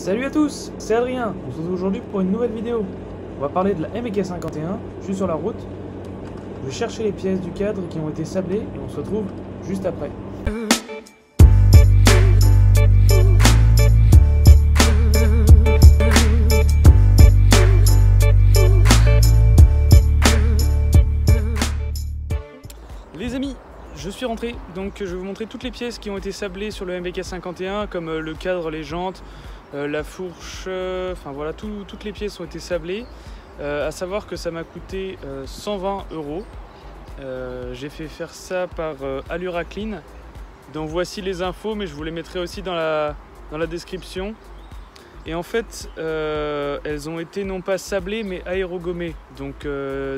Salut à tous, c'est Adrien, on se retrouve aujourd'hui pour une nouvelle vidéo. On va parler de la MK51, je suis sur la route. Je vais chercher les pièces du cadre qui ont été sablées et on se retrouve juste après. Les amis, je suis rentré, donc je vais vous montrer toutes les pièces qui ont été sablées sur le MK51, comme le cadre, les jantes, la fourche, enfin voilà, toutes les pièces ont été sablées. À savoir que ça m'a coûté 120 €. J'ai fait faire ça par Allura Clean. Donc voici les infos, mais je vous les mettrai aussi dans la description. Et en fait, elles ont été non pas sablées, mais aérogommées. Donc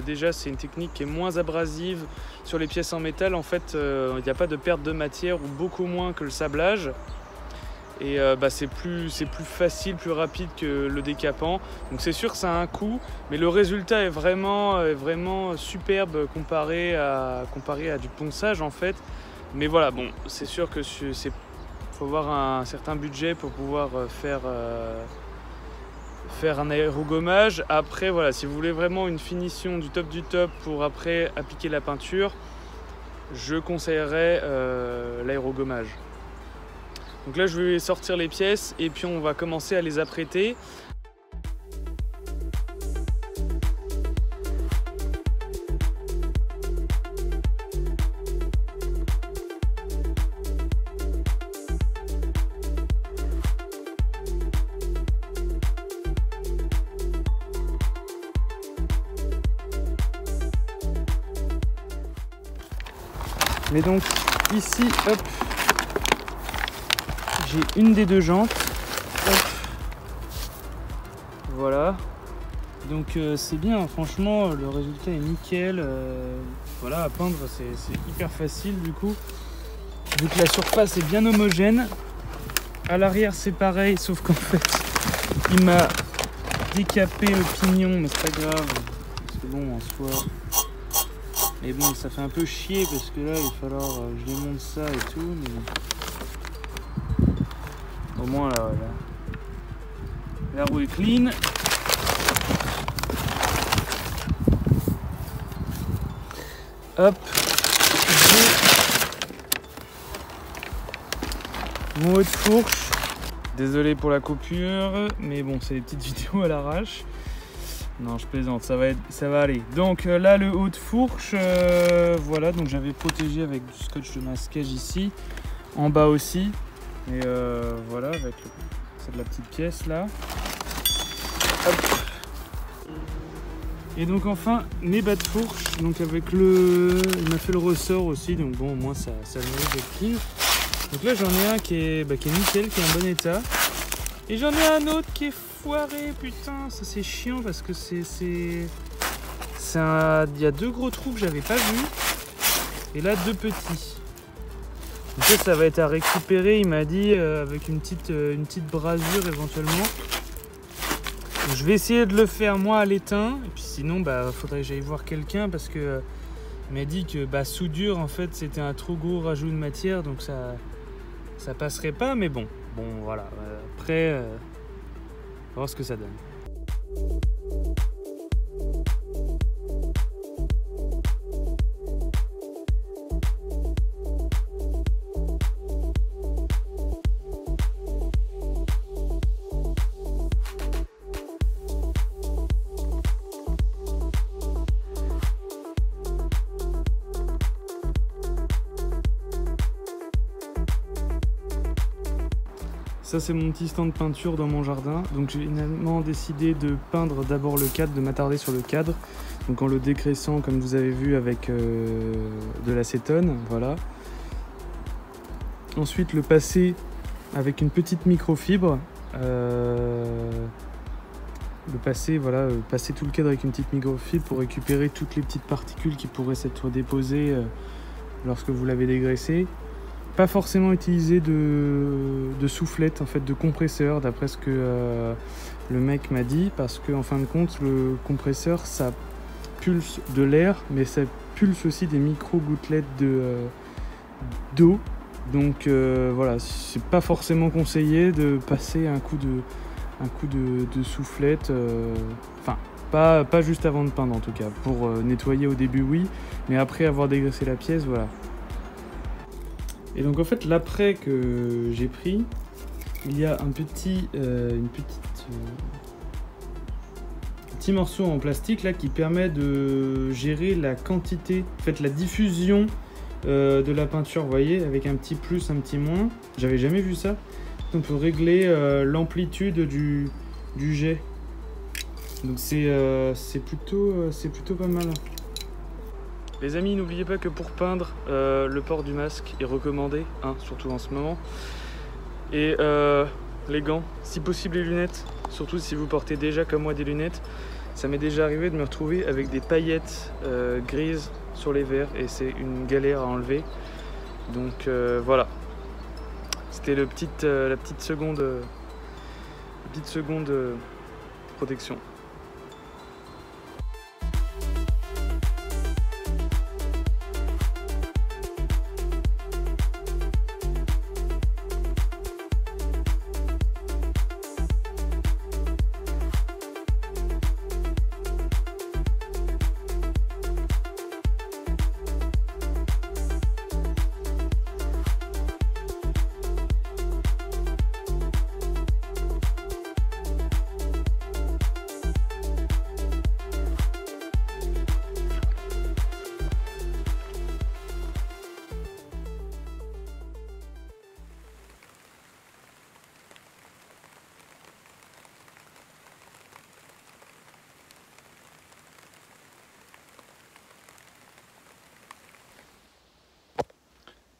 déjà, c'est une technique qui est moins abrasive sur les pièces en métal. En fait, il n'y a pas de perte de matière, ou beaucoup moins que le sablage. Et c'est plus facile, plus rapide que le décapant. Donc c'est sûr que ça a un coût, mais le résultat est vraiment superbe comparé à du ponçage en fait. Mais voilà, bon, c'est sûr que faut avoir un certain budget pour pouvoir faire un aérogommage. Après voilà, si vous voulez vraiment une finition du top pour après appliquer la peinture, je conseillerais l'aérogommage. Donc là je vais sortir les pièces et puis on va commencer à les apprêter. Mais donc ici, hop, j'ai une des deux jantes. Hop. Voilà. Donc c'est bien, franchement, le résultat est nickel. Voilà, à peindre, c'est hyper facile du coup. Vu que la surface est bien homogène. À l'arrière, c'est pareil, sauf qu'en fait, il m'a décapé le pignon, mais c'est pas grave. Parce que bon, en soi. Mais bon, ça fait un peu chier parce que là, il va falloir je démonte ça et tout. Mais bon. Au moins là, la roue est clean. Hop, j'ai mon haut de fourche. Désolé pour la coupure, mais bon, c'est des petites vidéos à l'arrache. Non, je plaisante, ça va aller. Donc là, le haut de fourche, voilà, donc j'avais protégé avec du scotch de masquage ici, en bas aussi. Et voilà, avec c'est de la petite pièce là. Hop. Et donc enfin mes bas de fourche, donc avec il m'a fait le ressort aussi, donc bon au moins ça mérite d'être clean. Donc là j'en ai un qui est nickel, qui est en bon état. Et j'en ai un autre qui est foiré, putain, ça c'est chiant parce que il y a deux gros trous que j'avais pas vus. Et là deux petits. Donc ça va être à récupérer, il m'a dit, avec une petite brasure éventuellement. Donc, je vais essayer de le faire moi à l'étain. Et puis sinon, faudrait que j'aille voir quelqu'un parce que il m'a dit que soudure, en fait, c'était un trop gros rajout de matière. Donc ça passerait pas, mais bon voilà. Après, on va voir ce que ça donne. Ça c'est mon petit stand de peinture dans mon jardin. Donc j'ai finalement décidé de peindre d'abord le cadre, de m'attarder sur le cadre. Donc en le dégraissant comme vous avez vu avec de l'acétone, voilà. Ensuite le passer avec une petite microfibre. Passer tout le cadre avec une petite microfibre pour récupérer toutes les petites particules qui pourraient s'être déposées lorsque vous l'avez dégraissé. Pas forcément utiliser de soufflette, en fait, de compresseur, d'après ce que le mec m'a dit, parce que en fin de compte, le compresseur, ça pulse de l'air, mais ça pulse aussi des micro-gouttelettes d'eau. Donc voilà, c'est pas forcément conseillé de passer un coup coup de soufflette, enfin pas juste avant de peindre en tout cas, pour nettoyer au début oui, mais après avoir dégraissé la pièce, voilà. Et donc en fait l'après que j'ai pris, il y a un petit morceau en plastique là qui permet de gérer la quantité, en fait la diffusion de la peinture, vous voyez, avec un petit plus, un petit moins. J'avais jamais vu ça. On peut régler l'amplitude du jet. Donc c'est plutôt pas mal. Les amis, n'oubliez pas que pour peindre, le port du masque est recommandé, hein, surtout en ce moment. Et les gants, si possible les lunettes, surtout si vous portez déjà comme moi des lunettes. Ça m'est déjà arrivé de me retrouver avec des paillettes grises sur les verres et c'est une galère à enlever. Donc voilà, c'était la petite seconde protection.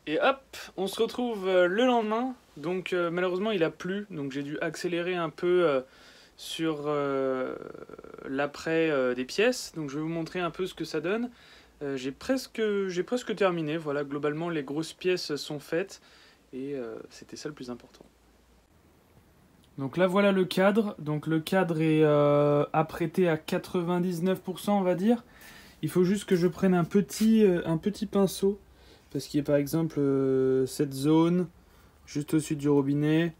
Et hop, on se retrouve le lendemain. Donc malheureusement il a plu, donc j'ai dû accélérer un peu sur l'après des pièces. Donc je vais vous montrer un peu ce que ça donne. J'ai presque terminé. Voilà, globalement les grosses pièces sont faites et c'était ça le plus important. Donc là voilà le cadre. Donc le cadre est apprêté à 99% on va dire. Il faut juste que je prenne un petit pinceau. Parce qu'il y a par exemple cette zone juste au-dessus du robinet.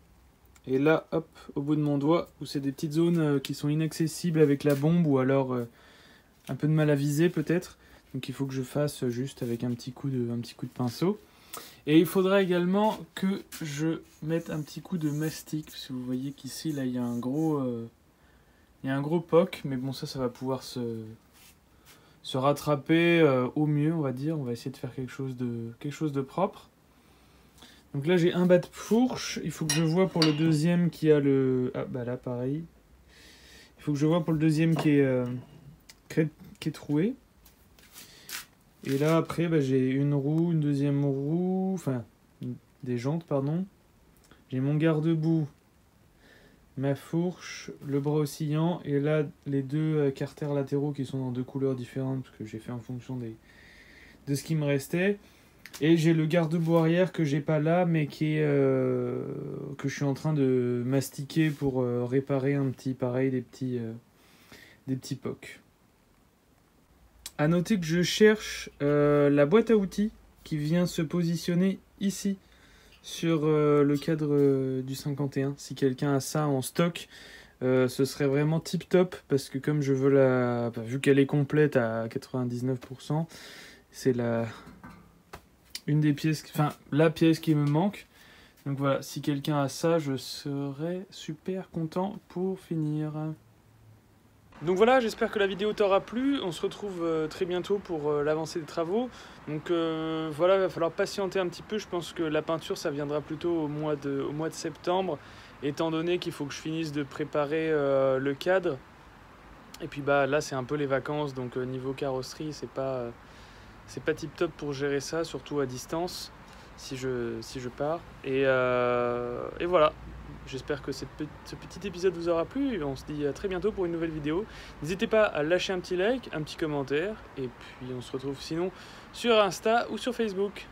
Et là, hop, au bout de mon doigt, où c'est des petites zones qui sont inaccessibles avec la bombe ou alors un peu de mal à viser peut-être. Donc il faut que je fasse juste avec un petit coup de pinceau. Et il faudra également que je mette un petit coup de mastic. Parce que vous voyez qu'ici, là, il y a un gros poc. Mais bon, ça va pouvoir se rattraper au mieux, on va dire. On va essayer de faire quelque chose de propre. Donc là j'ai un bas de fourche, il faut que je vois pour le deuxième qui a le... Ah bah là pareil. Il faut que je vois pour le deuxième qui est troué. Et là après bah, j'ai une roue, une deuxième roue, enfin des jantes pardon. J'ai mon garde-boue, ma fourche, le bras oscillant et là les deux carters latéraux qui sont dans deux couleurs différentes parce que j'ai fait en fonction de ce qui me restait. Et j'ai le garde-boue arrière que j'ai pas là mais qui est que je suis en train de mastiquer pour réparer un petit pareil des petits pocs. À noter que je cherche la boîte à outils qui vient se positionner ici sur le cadre du 51. Si quelqu'un a ça en stock, ce serait vraiment tip top parce que comme je veux vu qu'elle est complète à 99%, c'est une des pièces, enfin la pièce qui me manque. Donc voilà, si quelqu'un a ça, je serais super content pour finir. Donc voilà, j'espère que la vidéo t'aura plu. On se retrouve très bientôt pour l'avancée des travaux. Donc voilà, il va falloir patienter un petit peu. Je pense que la peinture, ça viendra plutôt au mois de septembre, étant donné qu'il faut que je finisse de préparer le cadre. Et puis bah là, c'est un peu les vacances, donc niveau carrosserie, c'est pas tip top pour gérer ça, surtout à distance, si je pars. Et voilà, j'espère que ce petit épisode vous aura plu. Et on se dit à très bientôt pour une nouvelle vidéo. N'hésitez pas à lâcher un petit like, un petit commentaire. Et puis on se retrouve sinon sur Insta ou sur Facebook.